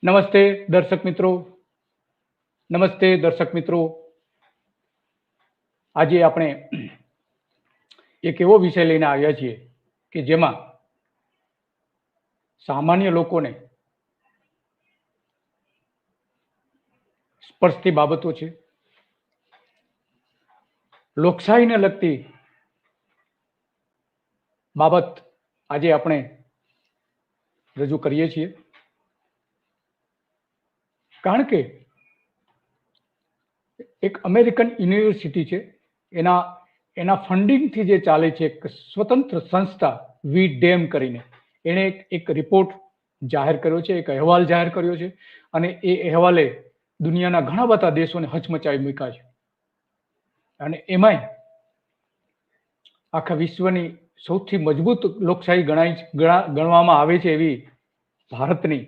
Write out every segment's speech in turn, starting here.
નમસ્તે દર્શક મિત્રો. નમસ્તે દર્શક મિત્રો. આજે આપણે એક એવો વિષય લઈને આવ્યા છીએ કે જેમાં સામાન્ય લોકોને સ્પર્શતી બાબતો છે. લોકશાહીને લગતી બાબત આજે આપણે રજૂ કરીએ છીએ, કારણ કે એક અમેરિકન યુનિવર્સિટી છે, એના ફંડિંગથી જે ચાલે છે એક સ્વતંત્ર સંસ્થા વી ડેમ કરીને, એણે એક રિપોર્ટ જાહેર કર્યો છે, એક અહેવાલ જાહેર કર્યો છે, અને એ અહેવાલે દુનિયાના ઘણા બધા દેશોને હચમચાવી મૂક્યા છે. અને એમાંય આખા વિશ્વની સૌથી મજબૂત લોકશાહી ગણવામાં આવે છે એવી ભારતની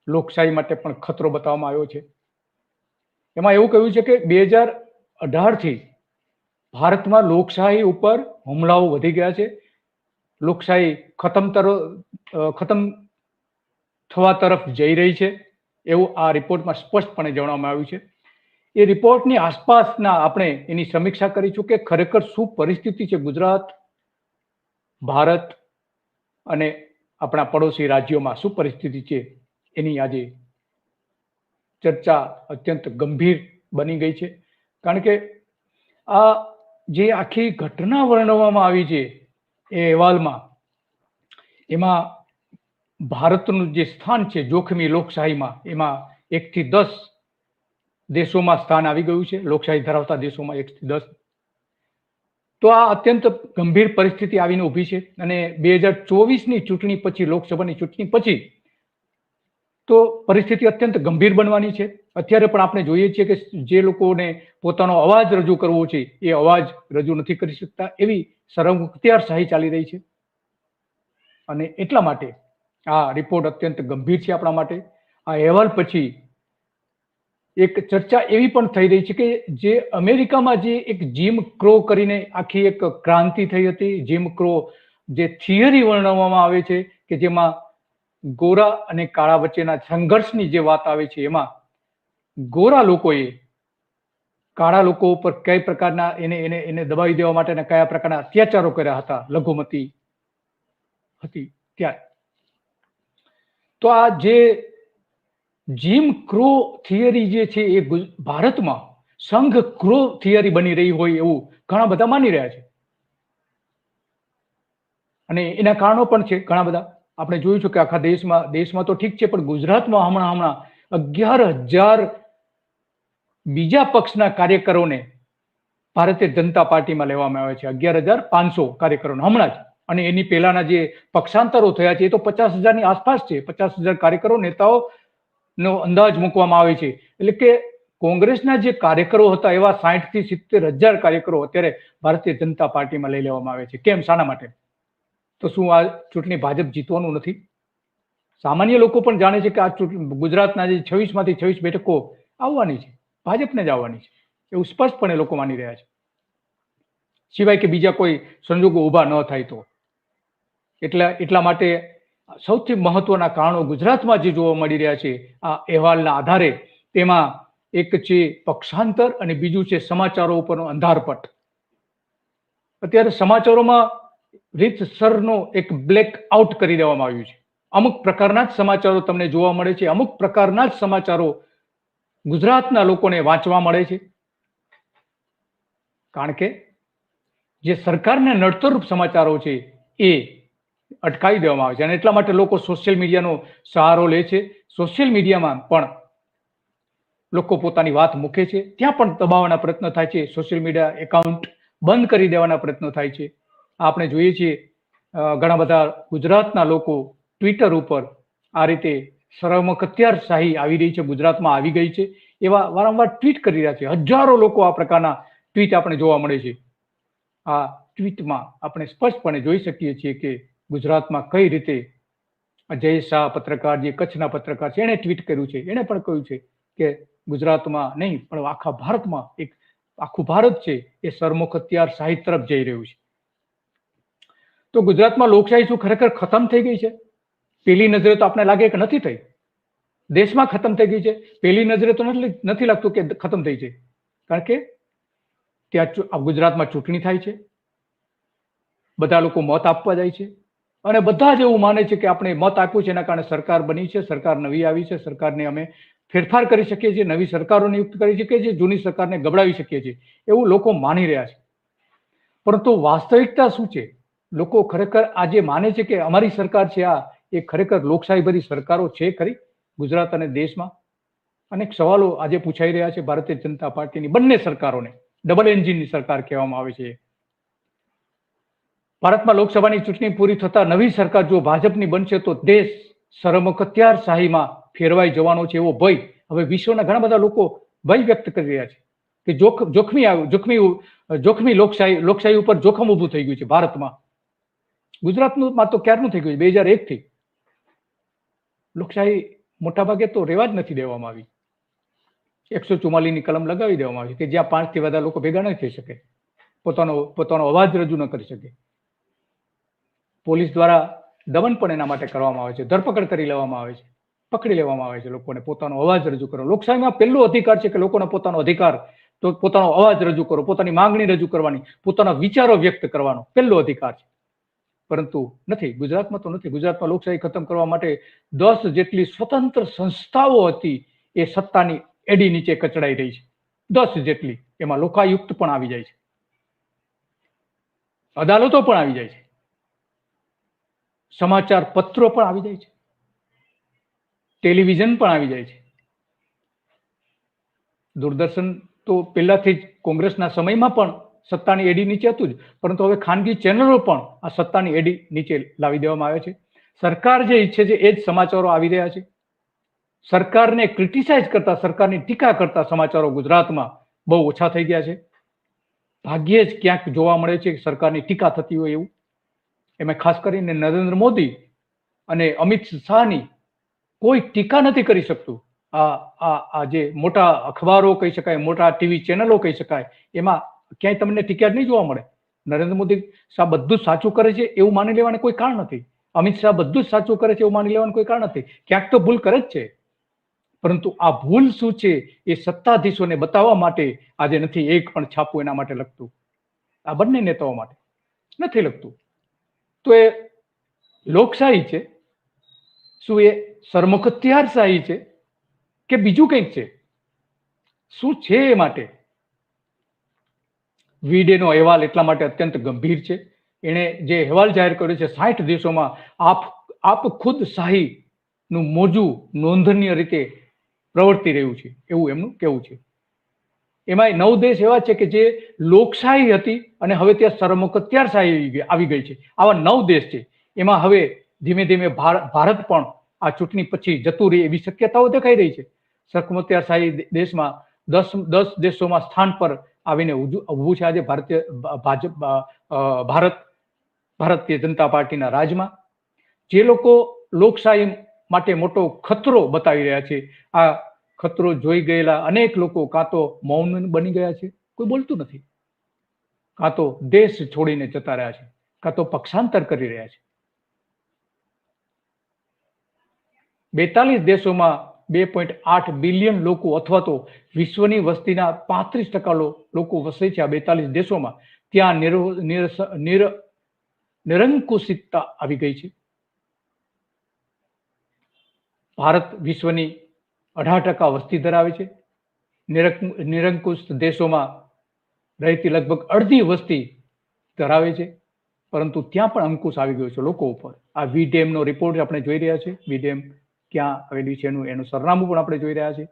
લોકશાહી માટે પણ ખતરો બતાવવામાં આવ્યો છે. એમાં એવું કહ્યું છે કે 2018થી ભારતમાં લોકશાહી ઉપર હુમલાઓ વધી ગયા છે. લોકશાહી ખતમ થવા તરફ જઈ રહી છે એવું આ રિપોર્ટમાં સ્પષ્ટપણે જણાવવામાં આવ્યું છે. એ રિપોર્ટની આસપાસના આપણે એની સમીક્ષા કરીશું કે ખરેખર શું પરિસ્થિતિ છે ગુજરાત, ભારત અને આપણા પડોશી રાજ્યોમાં શું પરિસ્થિતિ છે, એની આજે ચર્ચા અત્યંત ગંભીર બની ગઈ છે. કારણ કે આ જે આખી ઘટના વર્ણવવામાં આવી છે એ અહેવાલમાં, એમાં ભારતનું જે સ્થાન છે જોખમી લોકશાહીમાં, એમાં 1 થી 10 દેશોમાં સ્થાન આવી ગયું છે, લોકશાહી ધરાવતા દેશોમાં 1 થી 10. તો આ અત્યંત ગંભીર પરિસ્થિતિ આવીને ઊભી છે. અને 2024ની ચૂંટણી પછી, લોકસભાની ચૂંટણી પછી તો પરિસ્થિતિ અત્યંત ગંભીર બનવાની છે. અત્યારે પણ આપણે જોઈએ છીએ કે જે લોકોને પોતાનો અવાજ રજૂ કરવો છે એ અવાજ રજૂ નથી કરી શકતા, એવી સરમુખત્યારશાહી ચાલી રહી છે. અને એટલા માટે આ રિપોર્ટ અત્યંત ગંભીર છે આપણા માટે. આ અહેવાલ પછી એક ચર્ચા એવી પણ થઈ રહી છે કે જે અમેરિકામાં જે એક જીમ ક્રો કરીને આખી એક ક્રાંતિ થઈ હતી, જીમ ક્રો જે થિયરી વર્ણવવામાં આવે છે કે જેમાં ગોરા અને કાળા વચ્ચેના સંઘર્ષની જે વાત આવે છે, એમાં ગોરા લોકોએ કાળા લોકો ઉપર કઈ પ્રકારના એને દબાવી દેવા માટેના કયા પ્રકારના અત્યાચારો કર્યા હતા લઘુમતી હતી ત્યારે. તો આ જે જીમ ક્રો થિયરી જે છે એ ભારતમાં સંઘ ક્રો થિયરી બની રહી હોય એવું ઘણા બધા માની રહ્યા છે. અને એના કારણો પણ છે ઘણા બધા. આપણે જોયું છે કે આખા દેશમાં તો ઠીક છે, પણ ગુજરાતમાં હમણાં 11,000 બીજા પક્ષના કાર્યકરોને ભારતીય જનતા પાર્ટીમાં લેવામાં આવે છે. 11,500 કાર્યકરોને હમણાં જ. અને એની પહેલાના જે પક્ષાંતરો થયા છે એ તો 50,000ની આસપાસ છે. 50,000 કાર્યકરો, નેતાઓનો અંદાજ મૂકવામાં આવે છે. એટલે કે કોંગ્રેસના જે કાર્યકરો હતા એવા 60,000 થી 70,000 કાર્યકરો અત્યારે ભારતીય જનતા પાર્ટીમાં લઈ લેવામાં આવે છે. કેમ, શાના માટે? તો શું આ ચૂંટણી ભાજપ જીતવાનું નથી? સામાન્ય લોકો પણ જાણે છે કે આ ગુજરાતના જે 26માંથી 26 બેઠકો આવવાની છે, ભાજપને જ આવવાની છે, એવું સ્પષ્ટપણે લોકો માની રહ્યા છે. સિવાય કે બીજા કોઈ સંજોગો ઊભા ન થાય તો. એટલા માટે સૌથી મહત્વના કારણો ગુજરાતમાં જે જોવા મળી રહ્યા છે આ અહેવાલના આધારે, તેમાં એક છે પક્ષાંતર અને બીજું છે સમાચારો ઉપરનો અંધારપટ. અત્યારે સમાચારોમાં રીતસરનો એક બ્લેક આઉટ કરી દેવામાં આવ્યું છે. અમુક પ્રકારના જ સમાચારો તમને જોવા મળે છે, અમુક પ્રકારના જ સમાચારો ગુજરાતના લોકોને વાંચવા મળે છે. કારણ કે જે સરકારને નડતરરૂપ સમાચારો છે એ અટકાવી દેવામાં આવે છે. અને એટલા માટે લોકો સોશિયલ મીડિયાનો સહારો લે છે. સોશિયલ મીડિયામાં પણ લોકો પોતાની વાત મૂકે છે, ત્યાં પણ દબાવવાના પ્રયત્ન થાય છે. સોશિયલ મીડિયા એકાઉન્ટ બંધ કરી દેવાના પ્રયત્નો થાય છે. આપણે જોઈએ છીએ ઘણા બધા ગુજરાતના લોકો ટ્વિટર ઉપર આ રીતે સરમુખત્યારશાહી આવી રહી છે, ગુજરાતમાં આવી ગઈ છે, એવા વારંવાર ટ્વીટ કરી રહ્યા છે. હજારો લોકો આ પ્રકારના ટ્વીટ આપણે જોવા મળે છે. આ ટ્વીટમાં આપણે સ્પષ્ટપણે જોઈ શકીએ છીએ કે ગુજરાતમાં કઈ રીતે જય શાહ પત્રકાર, જે કચ્છના પત્રકાર છે, એણે ટ્વીટ કર્યું છે. એણે પણ કહ્યું છે કે ગુજરાતમાં નહીં પણ આખા ભારતમાં આખું ભારત છે એ સરમુખત્યારશાહી તરફ જઈ રહ્યું છે. તો ગુજરાતમાં લોકશાહી શું ખરેખર ખતમ થઈ ગઈ છે? પેલી નજરે તો આપણે લાગે કે નથી થઈ. દેશમાં ખતમ થઈ ગઈ છે. પહેલી નજરે તો નથી લાગતું કે ખતમ થઈ છે, કારણ કે ત્યાં ગુજરાતમાં ચૂંટણી થાય છે, બધા લોકો મત આપવા જાય છે અને બધા જ એવું માને છે કે આપણે મત આપ્યું છે એના કારણે સરકાર બની છે, સરકાર નવી આવી છે, સરકારને અમે ફેરફાર કરી શકીએ છીએ, નવી સરકારો નિયુક્ત કરી શકીએ છીએ, જૂની સરકારને ગબડાવી શકીએ છીએ, એવું લોકો માની રહ્યા છે. પરંતુ વાસ્તવિકતા શું છે? લોકો ખરેખર આજે માને છે કે અમારી સરકાર છે આ એ ખરેખર લોકશાહી ભરી સરકારો છે ખરી ગુજરાત અને દેશમાં? અનેક સવાલો આજે પૂછાઈ રહ્યા છે ભારતીય જનતા પાર્ટીની બંને સરકારોને. ડબલ એન્જિનની સરકાર કહેવામાં આવે છે. ભારતમાં લોકસભાની ચૂંટણી પૂરી થતા નવી સરકાર જો ભાજપની બનશે તો દેશ સરમુખત્યારશાહીમાં ફેરવાઈ જવાનો છે એવો ભય હવે વિશ્વના ઘણા બધા લોકો ભય વ્યક્ત કરી રહ્યા છે કે જોખમી લોકશાહી ઉપર જોખમ ઊભું થઈ ગયું છે ભારતમાં. ગુજરાતનું માં તો ક્યારનું થઈ ગયું છે, 2001 થી લોકશાહી મોટાભાગે તો રેવા જ નથી દેવામાં આવી. 144 ની કલમ લગાવી દેવામાં આવી કે જ્યાં 5 થી વધારે લોકો ભેગા નહીં થઈ શકે, પોતાનો અવાજ રજૂ ન કરી શકે. પોલીસ દ્વારા દમન પણ એના માટે કરવામાં આવે છે, ધરપકડ કરી લેવામાં આવે છે, પકડી લેવામાં આવે છે લોકોને પોતાનો અવાજ રજૂ કરો. લોકશાહીમાં પહેલો અધિકાર છે કે લોકોને પોતાનો અધિકાર, તો પોતાનો અવાજ રજૂ કરો, પોતાની માંગણી રજૂ કરવાની, પોતાના વિચારો વ્યક્ત કરવાનો પહેલો અધિકાર છે. પરંતુ નથી, ગુજરાતમાં તો નથી. ગુજરાતમાં લોકશાહી ખતમ કરવા માટે 10 જેટલી સ્વતંત્ર સંસ્થાઓ હતી એ સત્તાની એડી નીચે કચડાઈ રહી છે. 10 જેટલી, એમાં લોકાયુક્ત પણ આવી જાય છે, અદાલતો પણ આવી જાય છે, સમાચાર પત્રો પણ આવી જાય છે, ટેલિવિઝન પણ આવી જાય છે. દૂરદર્શન તો પહેલાથી જ કોંગ્રેસના સમયમાં પણ સત્તાની એડી નીચે હતું જ, પરંતુ હવે ખાનગી ચેનલો પણ આ સત્તાની એડી નીચે લાવી દેવામાં આવે છે. સરકાર જે ઈચ્છે છે એ જ સમાચારો આવી રહ્યા છે. સરકારને ક્રિટિસાઇઝ કરતા, સરકારની ટીકા કરતા સમાચારો ગુજરાતમાં બહુ ઓછા થઈ ગયા છે. ભાગ્યે જ ક્યાંક જોવા મળે છે કે સરકારની ટીકા થતી હોય એવું. એમાં ખાસ કરીને નરેન્દ્ર મોદી અને અમિત શાહની કોઈ ટીકા નથી કરી શકતું. આ જે મોટા અખબારો કહી શકાય, મોટા ટીવી ચેનલો કહી શકાય, એમાં ક્યાંય તમને ટીકા જ નહીં જોવા મળે. નરેન્દ્ર મોદી શાહ બધું જ સાચું કરે છે એવું માની લેવાનું કોઈ કારણ નથી. અમિત શાહ બધું જ સાચું કરે છે એવું માની લેવાનું કોઈ કારણ નથી. ક્યાંક તો ભૂલ કરે જ છે, પરંતુ આ ભૂલ શું છે એ સત્તાધીશોને બતાવવા માટે આજે નથી એક પણ છાપું એના માટે લખતું. આ બંને નેતાઓ માટે નથી લખતું. તો એ લોકશાહી છે? શું એ સરમુખત્યારશાહી છે કે બીજું કંઈક છે? શું છે એ માટે? વીડેનો અહેવાલ એટલા માટે અત્યંત ગંભીર છે. એણે જે અહેવાલ જાહેર કર્યો છે 60 દેશોમાં આપ ખુદ શાહીનું મોજું નોંધનીય રીતે પ્રવર્તી રહ્યું છે એવું એમનું કહેવું છે. એમાં 9 દેશ એવા છે કે જે લોકશાહી હતી અને હવે ત્યાં સરમુખત્યારશાહી આવી ગઈ છે. આવા 9 દેશ છે. એમાં હવે ધીમે ધીમે ભારત પણ આ ચૂંટણી પછી જતું રહે એવી શક્યતાઓ દેખાઈ રહી છે. સરમુખત્યારશાહી દેશમાં 10 દેશોમાં સ્થાન પર આવીને ઊભું છે આજે ભારતીય જનતા પાર્ટીના રાજમાં. જે લોકો લોકશાહી માટે મોટો ખતરો બતાવી રહ્યા છે, આ ખતરો જોઈ ગયેલા અનેક લોકો કાં તો મૌન બની ગયા છે, કોઈ બોલતું નથી, કાં તો દેશ છોડીને જતા રહ્યા છે, કાં તો પક્ષાંતર કરી રહ્યા છે. 42 દેશોમાં 2.8 બિલિયન લોકો અથવા તો વિશ્વની વસ્તીના 35% લોકો વસે છે આ 42 દેશોમાં. ત્યાં નિરંકુશિતતા આવી ગઈ છે. ભારત વિશ્વની 18% વસ્તી ધરાવે છે. નિરંકુશ દેશોમાં રહેતી લગભગ અડધી વસ્તી ધરાવે છે, પરંતુ ત્યાં પણ અંકુશ આવી ગયો છે લોકો ઉપર. આ વીડેમનો રિપોર્ટ આપણે જોઈ રહ્યા છે. વીડેમ ક્યાં આવેલી છે એનું સરનામું પણ આપણે જોઈ રહ્યા છે.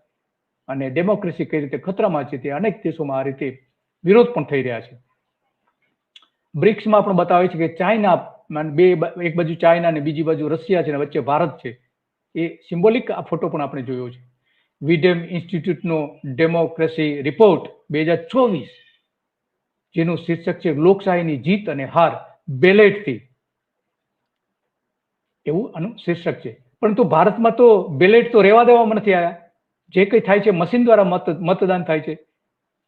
અને ડેમોક્રેસી કઈ રીતે ખતરામાં છે તે અનેક દેશોમાં આ રીતે વિરોધ પણ થઈ રહ્યા છે. બ્રિક્સમાં પણ બતાવે છે કે ચાઇના, એક બાજુ ચાઇના અને બીજી બાજુ રશિયા છે અને વચ્ચે ભારત છે. એ સિમ્બોલિક આ ફોટો પણ આપણે જોયો છે. વીડેમ ઇન્સ્ટિટ્યૂટનો ડેમોક્રેસી રિપોર્ટ 2024, જેનું શીર્ષક છે લોકશાહીની જીત અને હાર બેલેટથી, એવું આનું શીર્ષક છે. પરંતુ ભારતમાં તો બેલેટ તો રહેવા દેવામાં નથી આવ્યા. જે કંઈ થાય છે મશીન દ્વારા મતદાન થાય છે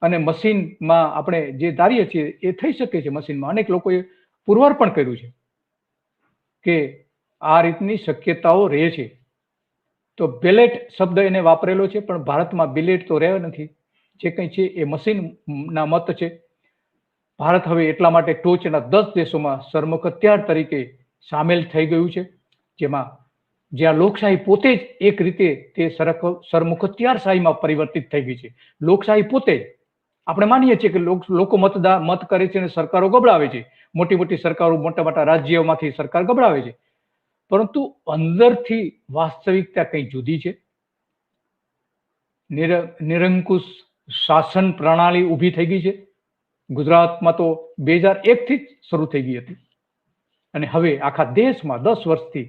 અને મશીનમાં આપણે જે ધારીએ છીએ એ થઈ શકે છે. મશીનમાં અનેક લોકોએ પુરવાર પણ કર્યું છે કે આ રીતની શક્યતાઓ રહે છે. તો બેલેટ શબ્દ એને વાપરેલો છે, પણ ભારતમાં બિલેટ તો રહ્યો નથી. જે કંઈ છે એ મશીનના મત છે. ભારત હવે એટલા માટે ટોચના 10 દેશોમાં સરમુખ હથિયાર તરીકે સામેલ થઈ ગયું છે, જેમાં જ્યાં લોકશાહી પોતે જ એક રીતે તે સરમુખ હથિયારશાહીમાં પરિવર્તિત થઈ ગઈ છે. લોકશાહી પોતે જ આપણે માનીએ છીએ કે લોકો મત કરે છે અને સરકારો ગબડાવે છે. મોટી મોટી સરકારો, મોટા મોટા રાજ્યોમાંથી સરકાર ગબડાવે છે, પરંતુ અંદરથી વાસ્તવિકતા કંઈ જુદી છે. નિરંકુશ શાસન પ્રણાલી ઊભી થઈ ગઈ છે. ગુજરાતમાં તો 2001 થી જ શરૂ થઈ ગઈ હતી અને હવે આખા દેશમાં 10 વર્ષથી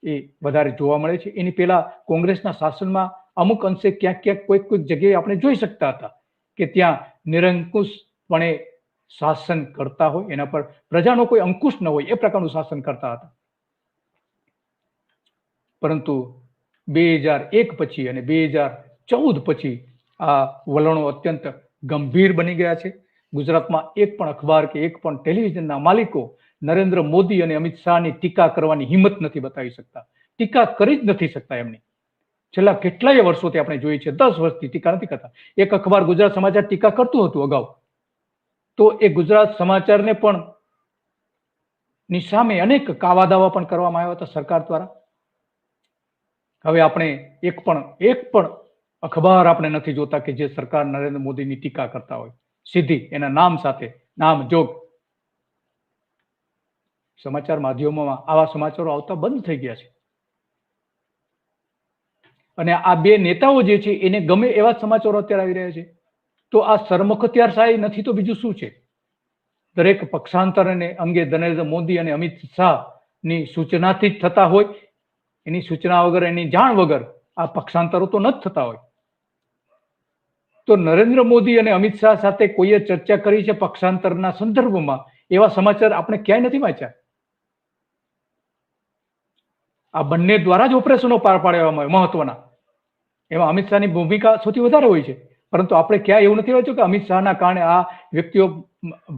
એ વધારે જોવા મળે છે. એની પહેલા કોંગ્રેસના શાસનમાં અમુક અંશે ક્યાંક ક્યાંક કોઈક જગ્યાએ આપણે જોઈ શકતા હતા કે ત્યાં નિરંકુશપણે શાસન કરતા હોય, એના પર પ્રજાનો કોઈ અંકુશ ન હોય એ પ્રકારનું શાસન કરતા હતા. પરંતુ 2001 પછી અને 2014 પછી આ વલણો અત્યંત ગંભીર બની ગયા છે. ગુજરાતમાં એક પણ અખબાર કે એક પણ ટેલિવિઝનના માલિકો નરેન્દ્ર મોદી અને અમિત શાહની ટીકા કરવાની હિંમત નથી બતાવી શકતા. ટીકા કરી જ નથી શકતા એમની. છેલ્લા કેટલાય વર્ષોથી આપણે જોઈએ છે, 10 વર્ષથી ટીકા નથી કરતા. એક અખબાર ગુજરાત સમાચાર ટીકા કરતું હતું અગાઉ, તો એ ગુજરાત સમાચારને પણ ની સામે અનેક કાવા દાવા પણ કરવામાં આવ્યા હતા સરકાર દ્વારા. હવે આપણે એક પણ અખબાર આપણે નથી જોતા કે જે સરકાર નરેન્દ્ર મોદીની ટીકા કરતા હોય, સીધી એના નામ સાથે, નામ જોગ. સમાચાર માધ્યમોમાં આવા સમાચારો આવતા બંધ થઈ ગયા છે અને આ બે નેતાઓ જે છે એને ગમે એવા સમાચારો અત્યારે આવી રહ્યા છે. તો આ સરમુખ હથિયારશાહી નથી તો બીજું શું છે? દરેક પક્ષાંતરને અંગે નરેન્દ્ર મોદી અને અમિત શાહની સૂચનાથી જ થતા હોય. એની સૂચના વગર, એની જાણ વગર આ પક્ષાંતરો તો ન જ થતા હોય. તો નરેન્દ્ર મોદી અને અમિત શાહ સાથે કોઈએ ચર્ચા કરી છે પક્ષાંતરના સંદર્ભમાં, એવા સમાચાર આપણે ક્યાંય નથી વાંચ્યા. આ બંને દ્વારા જ ઓપરેશનો પાર પાડવામાં આવે મહત્વના. એમાં અમિત શાહની ભૂમિકા સૌથી વધારે હોય છે, પરંતુ આપણે ક્યાં એવું નથી વાંચ્યું કે અમિત શાહના કારણે આ વ્યક્તિઓ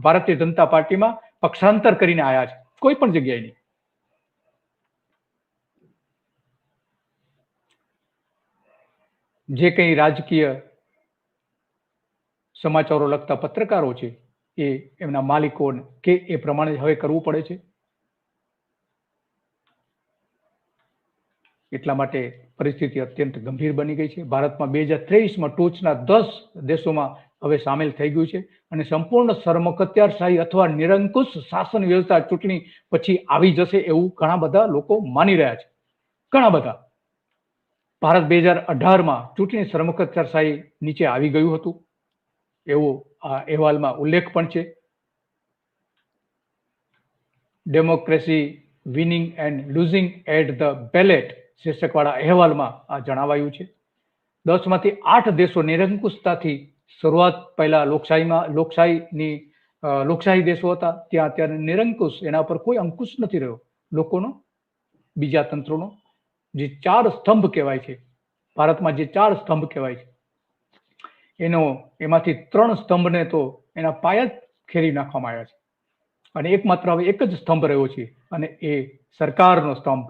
ભારતીય જનતા પાર્ટીમાં પક્ષાંતર કરીને આવ્યા છે. કોઈ પણ જગ્યાએ નહીં. જે કંઈ રાજકીય સમાચારો લખતા પત્રકારો છે એ એમના માલિકો કે એ પ્રમાણે હવે કરવું પડે છે. એટલા માટે પરિસ્થિતિ અત્યંત ગંભીર બની ગઈ છે. ભારતમાં 2023માં ટોચના 10 દેશોમાં હવે સામેલ થઈ ગયું છે અને સંપૂર્ણ સરમુખ હથિયારશાહી અથવા નિરંકુશ શાસન વ્યવસ્થા ચૂંટણી પછી આવી જશે એવું ઘણા બધા લોકો માની રહ્યા છે. ઘણા બધા. ભારત 2018માં ચૂંટણી સરમુખ હથિયારશાહી નીચે આવી ગયું હતું એવો આ અહેવાલમાં ઉલ્લેખ પણ છે. Democracy winning and losing at the ballot શીર્ષકવાળા અહેવાલમાં આ જણાવાયું છે. 10માંથી 8 દેશો નિરંકુશતાથી શરૂઆત પહેલા લોકશાહી દેશો હતા, ત્યાં અત્યારે નિરંકુશ, એના પર કોઈ અંકુશ નથી રહ્યો લોકોનો, બીજા તંત્રોનો. જે 4 સ્તંભ કહેવાય છે ભારતમાં, જે 4 સ્તંભ કહેવાય છે એમાંથી 3 સ્તંભને તો એના પાયા જ ખેરી નાખવામાં આવ્યા છે અને એકમાત્ર હવે એક જ સ્તંભ રહ્યો છે અને એ સરકારનો સ્તંભ.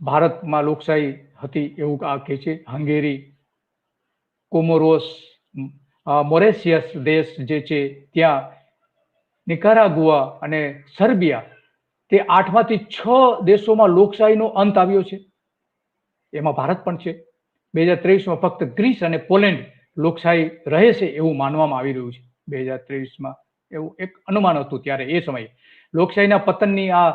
ભારતમાં લોકશાહી હતી એવું આ કહે છે. હંગેરી, કોમોરોસ, મોરેશિયસ દેશ જે છે ત્યાં, નિકારાગુઆ અને સર્બિયા, તે 8માંથી 6 દેશોમાં લોકશાહીનો અંત આવ્યો છે. એમાં ભારત પણ છે. 2023માં ફક્ત ગ્રીસ અને પોલેન્ડ લોકશાહી રહે છે એવું માનવામાં આવી રહ્યું છે. 2023માં એવું એક અનુમાન હતું ત્યારે એ સમયે. લોકશાહીના પતનની આ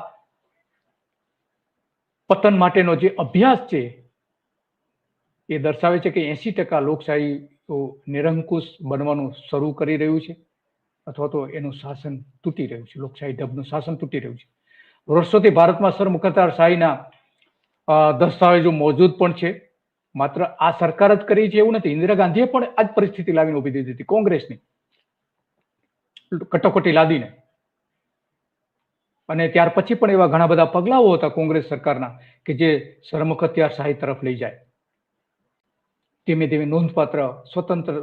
પતન માટેનો જે અભ્યાસ છે એ દર્શાવે છે કે 80% લોકશાહી નિરંકુશ બનવાનું શરૂ કરી રહ્યું છે અથવા તો એનું શાસન તૂટી રહ્યું છે. લોકશાહી ઢબનું શાસન તૂટી રહ્યું છે. વર્ષોથી ભારતમાં સરમુખ હથિયારશાહીના દસ્તાવેજો મોજૂદ પણ છે. માત્ર આ સરકાર જ કરી છે એવું નથી. ઇન્દિરા ગાંધીએ પણ આ જ પરિસ્થિતિ લાવીને ઉભી દીધી હતી કોંગ્રેસની, કટોકટી લાદીને. અને ત્યાર પછી પણ એવા ઘણા બધા પગલાઓ હતા કોંગ્રેસ સરકારના કે જે સરમુખ હથિયારશાહી તરફ લઈ જાય. ધીમે ધીમે નોંધપાત્ર સ્વતંત્ર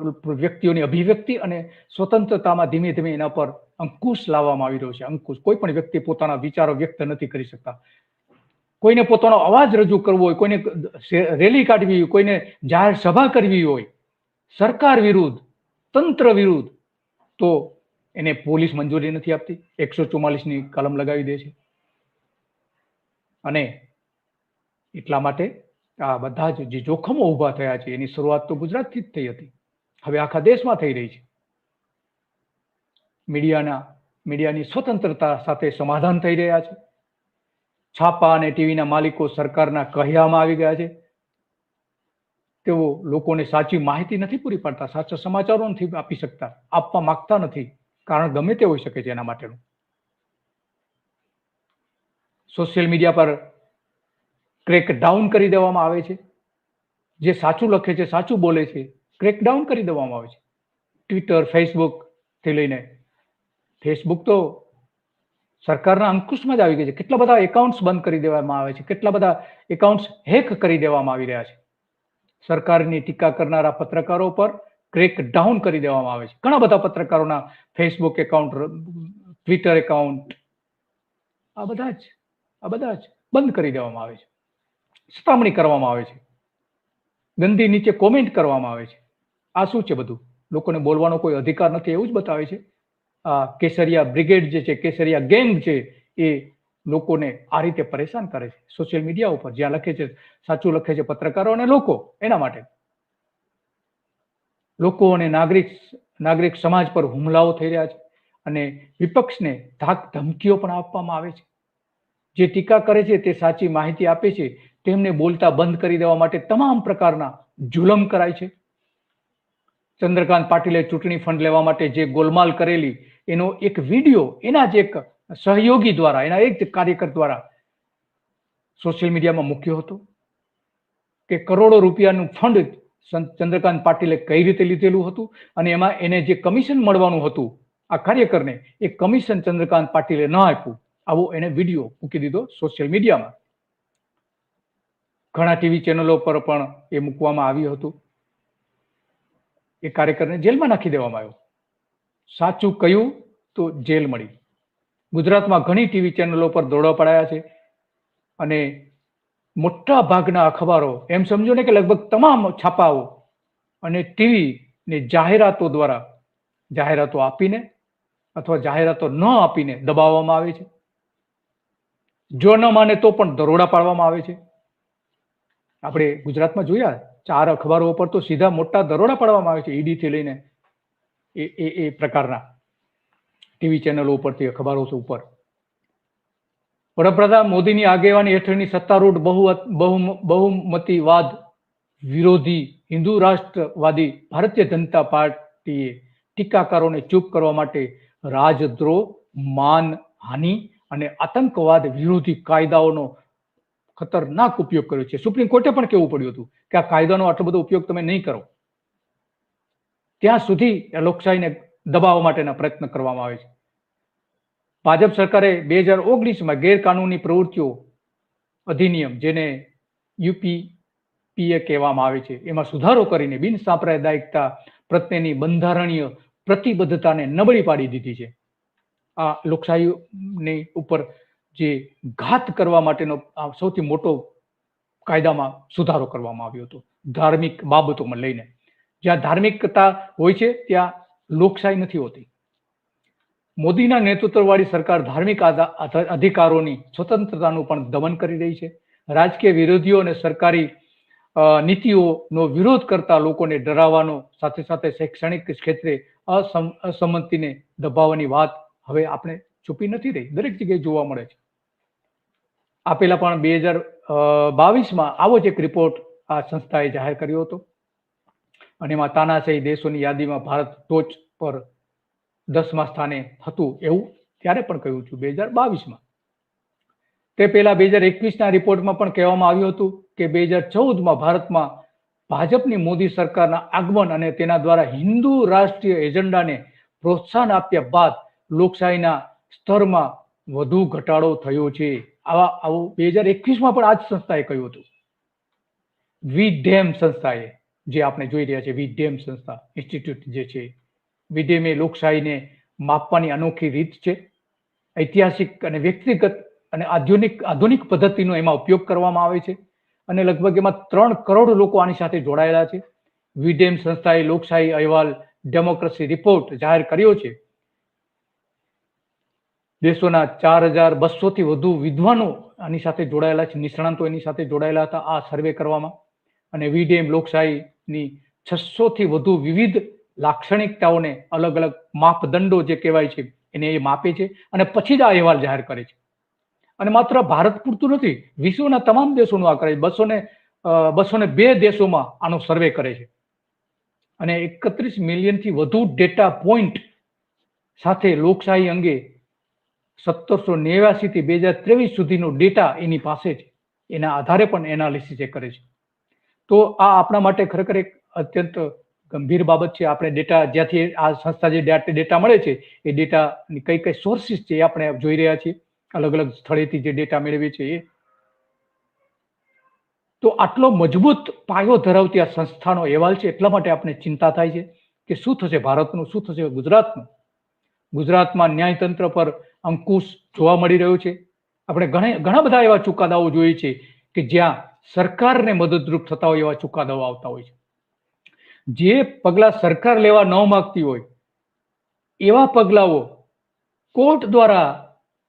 વ્યક્તિઓની અભિવ્યક્તિ અને સ્વતંત્રતામાં ધીમે ધીમે એના પર અંકુશ લાવવામાં આવી રહ્યો છે. અંકુશ. કોઈ પણ વ્યક્તિ પોતાના વિચારો વ્યક્ત નથી કરી શકતા. કોઈને પોતાનો અવાજ રજૂ કરવો હોય, કોઈને રેલી કાઢવી હોય, કોઈને જાહેર સભા કરવી હોય સરકાર વિરુદ્ધ, તંત્ર વિરુદ્ધ, તો એને પોલીસ મંજૂરી નથી આપતી, 144ની કલમ લગાવી દે છે. અને એટલા માટે આ બધા જ જે જોખમો ઊભા થયા છે એની શરૂઆત તો ગુજરાતથી જ થઈ હતી, હવે આખા દેશમાં થઈ રહી છે. મીડિયાની સ્વતંત્રતા સાથે સમાધાન થઈ રહ્યા છે. છાપા અને ટીવીના માલિકો સરકારના કહ્યામાં આવી ગયા છે. તેઓ લોકોને સાચી માહિતી નથી પૂરી પાડતા, સાચા સમાચારો નથી આપી શકતા, આપવા માંગતા નથી. કારણ ગમે તે હોઈ શકે છે એના માટેનું. સોશિયલ મીડિયા પર ક્રેકડાઉન કરી દેવામાં આવે છે. જે સાચું લખે છે, સાચું બોલે છે, ક્રેકડાઉન કરી દેવામાં આવે છે. ટ્વિટર, ફેસબુક થી લઈને, ફેસબુક તો સરકારના અંકુશમાં જ આવી ગઈ છે. કેટલા બધા એકાઉન્ટ્સ બંધ કરી દેવામાં આવે છે, કેટલા બધા એકાઉન્ટ્સ હેક કરી દેવામાં આવી રહ્યા છે. સરકારની ટીકા કરનારા પત્રકારો પર ક્રેકડાઉન કરી દેવામાં આવે છે. ઘણા બધા પત્રકારોના ફેસબુક એકાઉન્ટ, ટ્વિટર એકાઉન્ટ, આ બધા જ બંધ કરી દેવામાં આવે છે. સતામણી કરવામાં આવે છે, ગંદી નીચે કોમેન્ટ કરવામાં આવે છે. આ શું છે બધું? લોકોને બોલવાનો કોઈ અધિકાર નથી એવું જ બતાવે છે. આ કેસરિયા બ્રિગેડ જે છે, કેસરિયા ગેંગ છે, એ લોકોને આ રીતે પરેશાન કરે છે સોશિયલ મીડિયા ઉપર. જ્યાં લખે છે, સાચું લખે છે પત્રકારો અને લોકો, એના માટે લોકો અને નાગરિક સમાજ પર હુમલાઓ થઈ રહ્યા છે. અને વિપક્ષને ધાક ધમકીઓ પણ આપવામાં આવે છે. જે ટીકા કરે છે, તે સાચી માહિતી આપે છે, તેમને બોલતા બંધ કરી દેવા માટે તમામ પ્રકારના જુલમ કરાય છે. ચંદ્રકાંત પાટીલે ચૂંટણી ફંડ લેવા માટે જે ગોલમાલ કરેલી, એનો એક વિડીયો એના જ એક સહયોગી દ્વારા, એના એક કાર્યકર દ્વારા સોશિયલ મીડિયામાં મૂક્યો હતો કે કરોડો રૂપિયાનું ફંડ ચંદ્રકાંત પાટીલે કઈ રીતે લીધેલું હતું અને એમાં એને જે કમિશન મળવાનું હતું આ કાર્યકરને, એ કમિશન ચંદ્રકાંત પાટીલે ન આપ્યું. આવો એને વિડીયો મૂકી દીધો સોશિયલ મીડિયામાં. ઘણા ટીવી ચેનલો પર પણ એ મૂકવામાં આવ્યું હતું. એ કાર્યકરને જેલમાં નાખી દેવામાં આવ્યો. સાચું કહ્યું તો જેલ મળી. ગુજરાતમાં ઘણી ટીવી ચેનલો પર દરોડા પડાયા છે અને મોટા ભાગના અખબારો, એમ સમજો ને કે લગભગ તમામ છાપાઓ અને ટીવી ને જાહેરાતો દ્વારા, જાહેરાતો આપીને અથવા જાહેરાતો ન આપીને દબાવવામાં આવે છે. જો ન માને તો પણ દરોડા પાડવામાં આવે છે. આપણે ગુજરાતમાં જોયા 4 અખબારો પર તો સીધા મોટા દરોડા પાડવામાં આવે છે, ઈડી થી લઈને એ પ્રકારના ટીવી ચેનલો ઉપરથી, અખબારો ઉપર. વડાપ્રધાન મોદીની આગેવાની હેઠળની સત્તારૂઢ બહુમતીવાદ વિરોધી હિન્દુ રાષ્ટ્રવાદી ભારતીય જનતા પાર્ટીએ ટીકાકારોને ચૂપ કરવા માટે રાજદ્રોહ, માનહાનિ અને આતંકવાદ વિરોધી કાયદાઓનો ખતરનાક ઉપયોગ કર્યો છે. સુપ્રીમ કોર્ટે પણ કહેવું પડ્યું હતું કે આ કાયદાનો આટલો બધો ઉપયોગ તમે નહીં કરો. ત્યાં સુધી લોકશાહીને દબાવવા માટેના પ્રયત્ન કરવામાં આવે છે. ભાજપ સરકારે 2019માં ગેરકાનૂની પ્રવૃત્તિઓ અધિનિયમ, જેને યુપીપીએ કહેવામાં આવે છે, એમાં સુધારો કરીને બિનસાંપ્રદાયિકતા પ્રત્યેની બંધારણીય પ્રતિબદ્ધતાને નબળી પાડી દીધી છે. આ લોકશાહીની ઉપર જે ઘાત કરવા માટેનો સૌથી મોટો કાયદામાં સુધારો કરવામાં આવ્યો હતો, ધાર્મિક બાબતોમાં લઈને. જ્યાં ધાર્મિકતા હોય છે ત્યાં લોકશાહી નથી હોતી. મોદીના નેતૃત્વવાળી સરકાર ધાર્મિક અધિકારોની સ્વતંત્રતાનું પણ દમન કરી રહી છે. રાજકીય વિરોધીઓ અને સરકારી નીતિઓનો વિરોધ કરતા લોકોને ડરાવવાનો, સાથે સાથે શૈક્ષણિક ક્ષેત્રે અસંમતિને દબાવવાની વાત હવે આપણે છુપી નથી રહી, દરેક જગ્યાએ જોવા મળે છે. આ પહેલા પણ 2022માં આવો જ એક રિપોર્ટ આ સંસ્થાએ જાહેર કર્યો હતો અને એમાં તાનાશાહી દેશોની યાદીમાં ભારત ટોચ પર 10મા સ્થાને હતું એવું ત્યારે પણ કહ્યું છું 2022માં. તે પહેલા 2021ના રિપોર્ટમાં પણ કહેવામાં આવ્યું હતું કે 2014માં ભારતમાં ભાજપની મોદી સરકારના આગમન અને તેના દ્વારા હિન્દુ રાષ્ટ્રીય એજન્ડાને પ્રોત્સાહન આપ્યા બાદ લોકશાહીના સ્તરમાં વધુ ઘટાડો થયો છે. આવું 2021માં પણ આ જ સંસ્થાએ કહ્યું હતું. વીડેમ સંસ્થાએ, જે આપણે જોઈ રહ્યા છે, વીડેમ સંસ્થા ઇન્સ્ટિટ્યૂટ જે છે, વીડેમ એ લોકશાહીને માપવાની અનોખી રીત છે. ઐતિહાસિક અને વ્યક્તિગત અને આધુનિક પદ્ધતિનો એમાં ઉપયોગ કરવામાં આવે છે અને લગભગ એમાં 3 કરોડ લોકો આની સાથે જોડાયેલા છે. વીડેમ સંસ્થાએ લોકશાહી અહેવાલ ડેમોક્રેસી રિપોર્ટ જાહેર કર્યો છે. દેશોના 4200 થી વધુ વિદ્વાનો આની સાથે જોડાયેલા છે, નિષ્ણાંતો એની સાથે જોડાયેલા હતા આ સર્વે કરવામાં. અને વીડેમ લોકશાહીની 600 થી વધુ વિવિધ લાક્ષણિકતાઓને અલગ અલગ માપદંડો જે કહેવાય છે એને એ માપે છે અને પછી જ આ અહેવાલ જાહેર કરે છે. અને માત્ર ભારત પૂરતું નથી, વિશ્વના તમામ દેશોનું આ કરે છે. 202 દેશોમાં આનો સર્વે કરે છે અને 31 મિલિયનથી વધુ ડેટા પોઈન્ટ સાથે લોકશાહી અંગે 1789 થી 2023 સુધીનો ડેટા એની પાસે છે. એના આધારે પણ એનાલિસિસ એ કરે છે. તો આ આપણા માટે ખરેખર એક અત્યંત ગંભીર બાબત છે. આપણે ડેટા જ્યાંથી આ સંસ્થા જે ડેટા મળે છે એ ડેટાની કઈ કઈ સોર્સિસ છે એ આપણે જોઈ રહ્યા છીએ, અલગ અલગ સ્થળેથી જે ડેટા મેળવીએ છીએ એ. તો આટલો મજબૂત પાયો ધરાવતી આ સંસ્થાનો અહેવાલ છે એટલા માટે આપણે ચિંતા થાય છે કે શું થશે ભારતનું, શું થશે ગુજરાતનું. ગુજરાતમાં ન્યાયતંત્ર પર અંકુશ જોવા મળી રહ્યો છે. આપણે ઘણા બધા એવા ચુકાદાઓ જોઈએ છે કે જ્યાં સરકારને મદદરૂપ થતા હોય એવા ચુકાદાઓ આવતા હોય છે. જે પગલા સરકાર લેવા ન માંગતી હોય એવા પગલાઓ કોર્ટ દ્વારા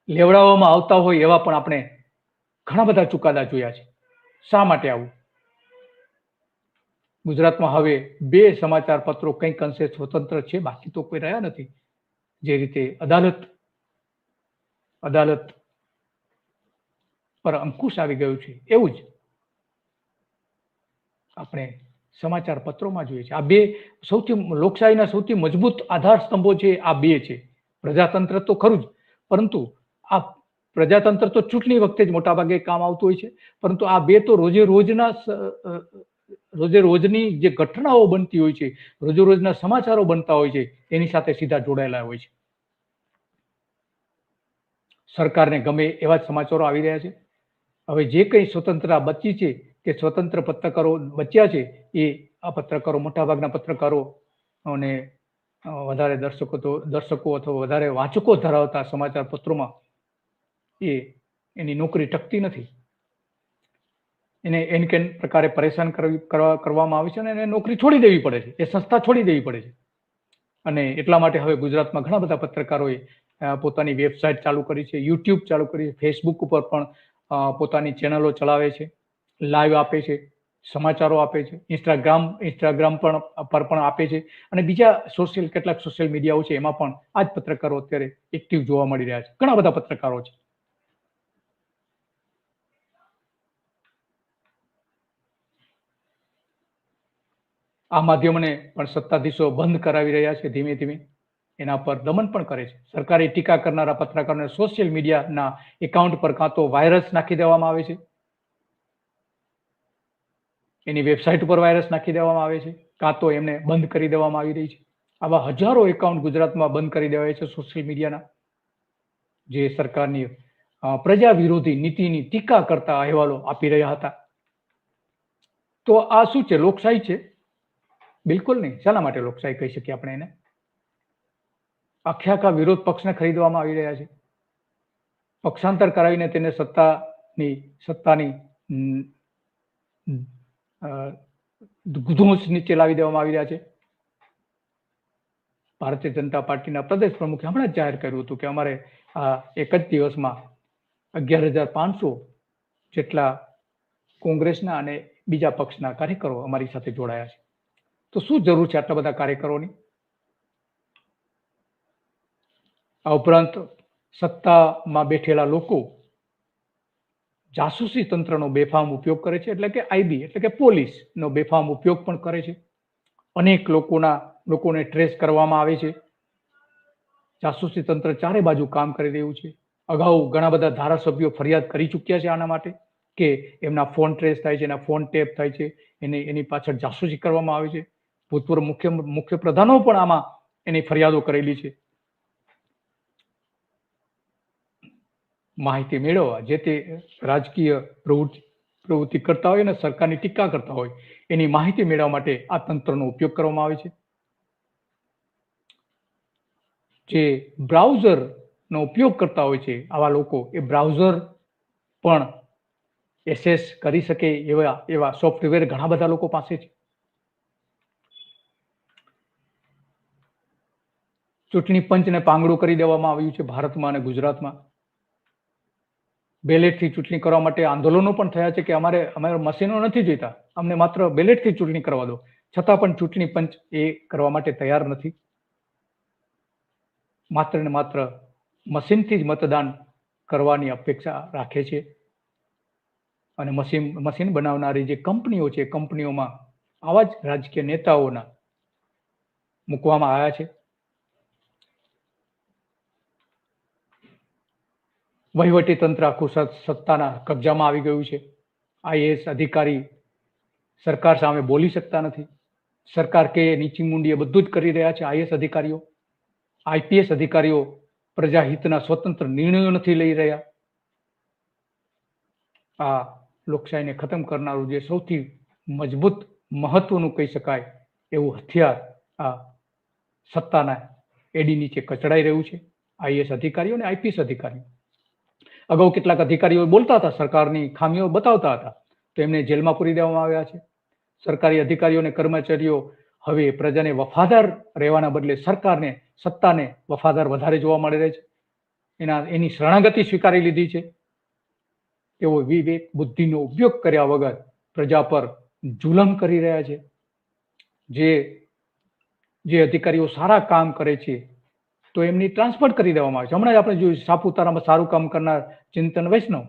લેવડાવવામાં આવતા હોય એવા પણ આપણે ઘણા બધા ચુકાદા જોયા છે. શા માટે આવું? ગુજરાતમાં હવે 2 સમાચાર પત્રો કંઈક અંશે સ્વતંત્ર છે, બાકી તો કોઈ રહ્યા નથી. જે રીતે અદાલત પર અંકુશ આવી ગયું છે એવું જ આપણે સમાચાર પત્રોમાં જોઈએ છે. આ 2 લોકશાહીના સૌથી મજબૂત આધાર સ્તંભો છે, આ 2 છે. પ્રજાતંત્ર તો ખરું જ, પરંતુ આ પ્રજાતંત્ર તો ચૂંટણી વખતે જ મોટાભાગે કામ આવતું હોય છે, પરંતુ આ 2 તો રોજે રોજની જે ઘટનાઓ બનતી હોય છે, રોજના સમાચારો બનતા હોય છે એની સાથે સીધા જોડાયેલા હોય છે. સરકારને ગમે એવા જ સમાચારો આવી રહ્યા છે. હવે જે કંઈ સ્વતંત્રતા બચી છે કે સ્વતંત્ર પત્રકારો બચ્યા છે એ આ પત્રકારો, મોટાભાગના પત્રકારો અને વધારે દર્શકો અથવા વધારે વાચકો ધરાવતા સમાચાર પત્રોમાં એની નોકરી ટકતી નથી. એને એન કેન પ્રકારે પરેશાન કરવામાં આવે છે અને એને નોકરી છોડી દેવી પડે છે, એ સંસ્થા છોડી દેવી પડે છે. અને એટલા માટે હવે ગુજરાતમાં ઘણા બધા પત્રકારોએ પોતાની વેબસાઇટ ચાલુ કરી છે, યુટ્યુબ ચાલુ કરી છે, ફેસબુક ઉપર પણ પોતાની ચેનલો ચલાવે છે, લાઈવ આપે છે, સમાચારો આપે છે, ઇન્સ્ટાગ્રામ પર પણ આપે છે અને બીજા કેટલાક સોશિયલ મીડિયાઓ છે એમાં પણ આ જ પત્રકારો અત્યારે એક્ટિવ જોવા મળી રહ્યા છે. ઘણા બધા પત્રકારો છે. આ માધ્યમોને પણ સત્તાધીશો બંધ કરાવી રહ્યા છે ધીમે ધીમે. એના પર દમન પણ કરે છે. સરકારી ટીકા કરનારા પત્રકારોને સોશિયલ મીડિયાના એકાઉન્ટ પર કાં તો વાયરસ નાખી દેવામાં આવે છે, એની વેબસાઇટ ઉપર વાયરસ નાખી દેવામાં આવે છે, કાં તો એમને બંધ કરી દેવામાં આવી રહી છે. આવા હજારો એકાઉન્ટ ગુજરાતમાં બંધ કરી દેવાય છે સોશિયલ મીડિયાના, જે સરકારની પ્રજા વિરોધી નીતિની ટીકા કરતા અહેવાલો આપી રહ્યા હતા. તો આ શું છે? લોકશાહી છે? બિલકુલ નહીં. શાના માટે લોકશાહી કહી શકીએ આપણે એને? આખા વિરોધ પક્ષને ખરીદવામાં આવી રહ્યા છે. પક્ષાંતર કરાવીને તેને સત્તાની ધૂંસ નીચે લાવી દેવામાં આવી રહ્યા છે. ભારતીય જનતા પાર્ટીના પ્રદેશ પ્રમુખે હમણાં જ જાહેર કર્યું હતું કે અમારે આ એક જ દિવસમાં 11,500 જેટલા કોંગ્રેસના અને બીજા પક્ષના કાર્યકરો અમારી સાથે જોડાયા છે. તો શું જરૂર છે આટલા બધા કાર્યકરોની? આ ઉપરાંત સત્તામાં બેઠેલા લોકો જાસૂસી તંત્રનો બેફામ ઉપયોગ કરે છે, એટલે કે આઈબી એટલે કે પોલીસનો બેફામ ઉપયોગ પણ કરે છે. અનેક લોકોને ટ્રેસ કરવામાં આવે છે. જાસૂસી તંત્ર ચારે બાજુ કામ કરી રહ્યું છે. અગાઉ ઘણા બધા ધારાસભ્યો ફરિયાદ કરી ચૂક્યા છે આના માટે કે એમના ફોન ટ્રેસ થાય છે, એના ફોન ટેપ થાય છે, એની પાછળ જાસૂસી કરવામાં આવે છે. ભૂતપૂર્વ મુખ્ય પ્રધાનો પણ આમાં એની ફરિયાદો કરેલી છે. માહિતી મેળવવા જે તે રાજકીય પ્રવૃત્તિ કરતા હોય અને સરકારની ટીકા કરતા હોય એની માહિતી મેળવવા માટે આ તંત્રનો ઉપયોગ કરવામાં આવે છે. જે બ્રાઉઝરનો ઉપયોગ કરતા હોય છે આવા લોકો, એ બ્રાઉઝર પણ એસેસ કરી શકે એવા સોફ્ટવેર ઘણા બધા લોકો પાસે છે. ચૂંટણી પંચને પાંગડું કરી દેવામાં આવ્યું છે ભારતમાં અને ગુજરાતમાં. બેલેટથી ચૂંટણી કરવા માટે આંદોલનો પણ થયા છે કે અમારે મશીનો નથી જોઈતા, અમને માત્ર બેલેટથી ચૂંટણી કરવા દો, છતાં પણ ચૂંટણી પંચ એ કરવા માટે તૈયાર નથી. માત્ર ને માત્ર મશીનથી જ મતદાન કરવાની અપેક્ષા રાખે છે. અને મશીન બનાવનારી જે કંપનીઓ છે, કંપનીઓમાં આવા જ રાજકીય નેતાઓના મૂકવામાં આવ્યા છે. વહીવટી તંત્ર આખું સત્તાના કબજામાં આવી ગયું છે. આઈએએસ અધિકારી સરકાર સામે બોલી શકતા નથી. સરકાર કે નીચી મૂંડી એ બધું જ કરી રહ્યા છે આઈએએસ અધિકારીઓ. આઈપીએસ અધિકારીઓ પ્રજાહિતના સ્વતંત્ર નિર્ણયો નથી લઈ રહ્યા. આ લોકશાહીને ખતમ કરનારું જે સૌથી મજબૂત મહત્વનું કહી શકાય એવું હથિયાર આ સત્તાના એડી નીચે કચડાઈ રહ્યું છે, આઈએએસ અધિકારીઓ અને આઈપીએસ અધિકારીઓ. અગાઉ કેટલાક અધિકારીઓ બોલતા હતા, સરકારની ખામીઓ બતાવતા હતા, તો એમને જેલમાં પૂરી દેવામાં આવ્યા છે. સરકારી અધિકારીઓ અને કર્મચારીઓ હવે પ્રજાને વફાદાર રહેવાના બદલે સરકારને, સત્તાને વફાદાર વધારે જોવા મળી રહે છે. એની શરણાગતિ સ્વીકારી લીધી છે. તેઓ વિવેક બુદ્ધિનો ઉપયોગ કર્યા વગર પ્રજા પર જુલમ કરી રહ્યા છે. જે અધિકારીઓ સારા કામ કરે છે તો એમની ટ્રાન્સફર કરી દેવામાં આવે છે. હમણાં જ આપણે જોયું સાપુતારામાં સારું કામ કરનાર ચિંતન વૈષ્ણવ,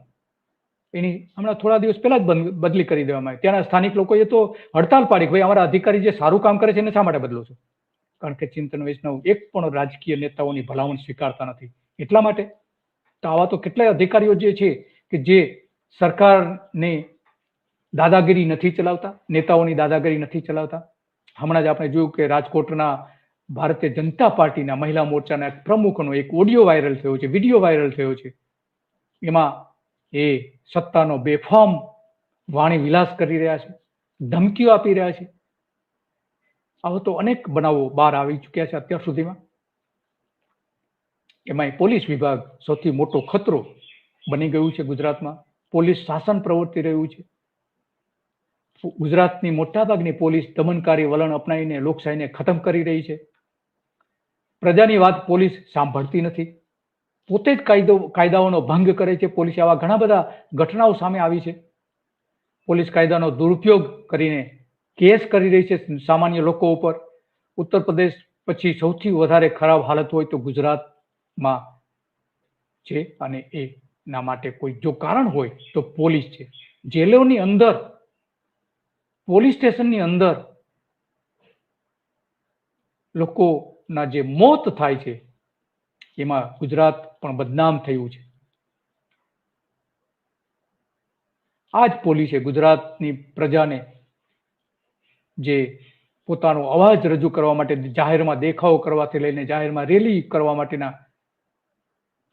એની હમણાં થોડા દિવસ પહેલા જ બદલી કરી દેવામાં આવી. ત્યાંના સ્થાનિક લોકોએ તો હડતાલ પાડી કે ભાઈ અમારા અધિકારી જે સારું કામ કરે છે એને શા માટે બદલો છો? કારણ કે ચિંતન વૈષ્ણવ એક પણ રાજકીય નેતાઓની ભલામણ સ્વીકારતા નથી. એટલા માટે તો આવા તો કેટલાય અધિકારીઓ જે છે કે જે સરકારને દાદાગીરી નથી ચલાવતા, નેતાઓની દાદાગીરી નથી ચલાવતા. હમણાં જ આપણે જોયું કે રાજકોટના ભારતીય જનતા પાર્ટીના મહિલા મોરચાના પ્રમુખનો એક ઓડિયો વાયરલ થયો છે, વિડીયો વાયરલ થયો છે. એમાં એ સત્તાનો બેફામ વાણી વિલાસ કરી રહ્યા છે, ધમકીઓ આપી રહ્યા છે. આવો તો અનેક બનાવો બહાર આવી ચૂક્યા છે અત્યાર સુધીમાં. એમાંય પોલીસ વિભાગ સૌથી મોટો ખતરો બની ગયું છે ગુજરાતમાં. પોલીસ શાસન પ્રવર્તી રહ્યું છે. ગુજરાતની મોટાભાગની પોલીસ દમનકારી વલણ અપનાવીને લોકશાહીને ખતમ કરી રહી છે. પ્રજાની વાત પોલીસ સાંભળતી નથી, પોતે જ કાયદાઓનો ભંગ કરે છે. પોલીસ આવા ઘણા બધા ઘટનાઓ સામે આવી છે. પોલીસ કાયદાનો દુરુપયોગ કરીને કેસ કરી રહી છે સામાન્ય લોકો ઉપર. ઉત્તર પ્રદેશ પછી સૌથી વધારે ખરાબ હાલત હોય તો ગુજરાતમાં છે, અને એના માટે કોઈ જો કારણ હોય તો પોલીસ છે. જેલોની અંદર, પોલીસ સ્ટેશનની અંદર લોકોના જે મોત થાય છે એમાં ગુજરાત પણ બદનામ થયું છે. આ જ પોલીસે ગુજરાતની પ્રજાને જે પોતાનો અવાજ રજૂ કરવા માટે, જાહેરમાં દેખાવો કરવાથી લઈને જાહેરમાં રેલી કરવા માટેના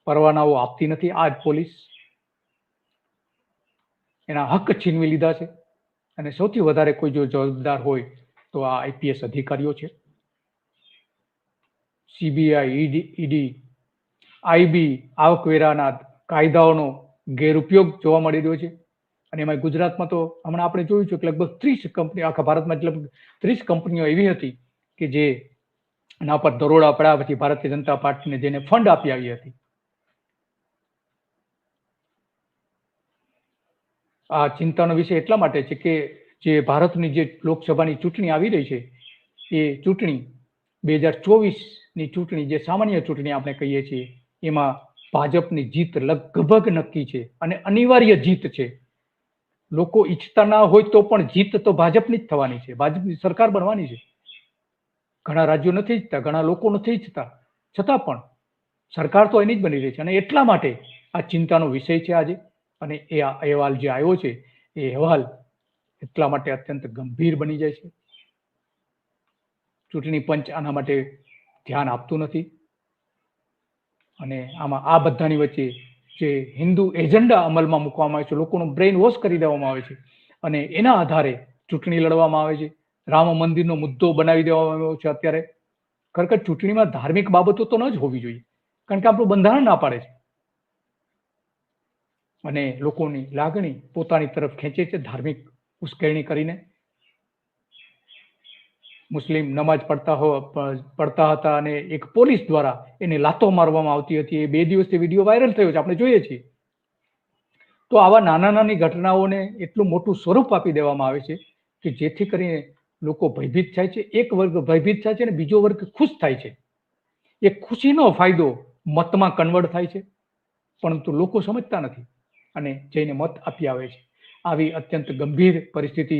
પરવાનાઓ આપતી નથી. આ જ પોલીસ એના હક છીનવી લીધા છે. અને સૌથી વધારે કોઈ જો જવાબદાર હોય તો આ આઈપીએસ અધિકારીઓ છે. સીબીઆઈ, ઈડી, આઈબી આવકવેરાના કાયદાઓનો ગેરઉપયોગ જોવા મળી રહ્યો છે. અને એમાં ગુજરાતમાં તો હમણાં આપણે જોયું છે કે લગભગ 30 કંપનીઓ, આખા ભારતમાં લગભગ 30 કંપનીઓ એવી હતી કે જે એના પર દરોડા પડ્યા પછી ભારતીય જનતા પાર્ટીને જેને ફંડ આપી આવી હતી. આ ચિંતાનો વિષય એટલા માટે છે કે જે ભારતની જે લોકસભાની ચૂંટણી આવી રહી છે એ ચૂંટણી 2024ની ચૂંટણી, જે સામાન્ય ચૂંટણી આપણે કહીએ છીએ, એમાં ભાજપની જીત લગભગ નક્કી છે અને અનિવાર્ય જીત છે. લોકો ઈચ્છતા ના હોય તો પણ જીત તો ભાજપની જ થવાની છે, ભાજપની સરકાર બનવાની છે. ઘણા રાજ્યો નથી ઈચ્છતા, ઘણા લોકો નથી ઈચ્છતા, છતાં પણ સરકાર તો એની જ બની રહી છે. અને એટલા માટે આ ચિંતાનો વિષય છે આજે. અને એ અહેવાલ જે આવ્યો છે એ અહેવાલ એટલા માટે અત્યંત ગંભીર બની જાય છે. ચૂંટણી પંચ આના માટે ધ્યાન આપતું નથી. અને આમાં આ બધાની વચ્ચે જે હિન્દુ એજન્ડા અમલમાં મૂકવામાં આવે છે, લોકોનું બ્રેઇન વોશ કરી દેવામાં આવે છે અને એના આધારે ચૂંટણી લડવામાં આવે છે. રામ મંદિરનો મુદ્દો બનાવી દેવામાં આવ્યો છે અત્યારે. ખરેખર ચૂંટણીમાં ધાર્મિક બાબતો તો ન જ હોવી જોઈએ, કારણ કે આપણું બંધારણ ના પાડે છે. અને લોકોની લાગણી પોતાની તરફ ખેંચે છે ધાર્મિક ઉશ્કેરણી કરીને. મુસ્લિમ નમાજ પડતા હતા અને એક પોલીસ દ્વારા એને લાતો મારવામાં આવતી હતી. એ 2 દિવસથી વિડીયો વાયરલ થયો છે, આપણે જોઈએ છીએ. તો આવા નાની ઘટનાઓને એટલું મોટું સ્વરૂપ આપી દેવામાં આવે છે કે જેથી કરીને લોકો ભયભીત થાય છે. એક વર્ગ ભયભીત થાય છે અને બીજો વર્ગ ખુશ થાય છે. એ ખુશીનો ફાયદો મતમાં કન્વર્ટ થાય છે, પરંતુ લોકો સમજતા નથી અને જઈને મત આપી આવે છે. આવી અત્યંત ગંભીર પરિસ્થિતિ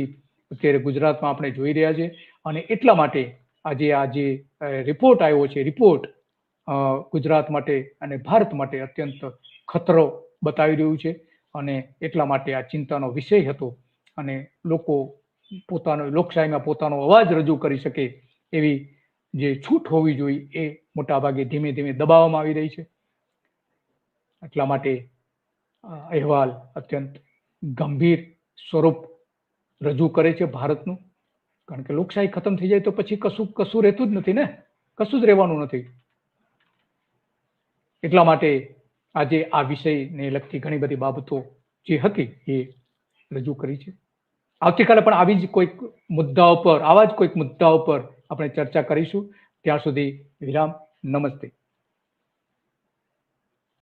અત્યારે ગુજરાતમાં આપણે જોઈ રહ્યા છે અને એટલા માટે આજે આ જે રિપોર્ટ આવ્યો છે, રિપોર્ટ ગુજરાત માટે અને ભારત માટે અત્યંત ખતરો બતાવી રહ્યું છે અને એટલા માટે આ ચિંતાનો વિષય હતો અને લોકો લોકશાહીમાં પોતાનો અવાજ રજૂ કરી શકે એવી જે છૂટ હોવી જોઈએ એ મોટાભાગે ધીમે ધીમે દબાવવામાં આવી રહી છે. એટલા માટે અહેવાલ અત્યંત ગંભીર સ્વરૂપ રજૂ કરે છે ભારતનું, કારણ કે લોકશાહી ખતમ થઈ જાય તો પછી કશું રહેતું જ નથી ને, કશું જ રહેવાનું નથી. એટલા માટે આજે આ વિષયને લગતી ઘણી બધી બાબતો જે હતી એ રજૂ કરી છે. આવતીકાલે પણ આવા જ કોઈક મુદ્દાઓ પર આપણે ચર્ચા કરીશું. ત્યાં સુધી વિરામ. નમસ્તે.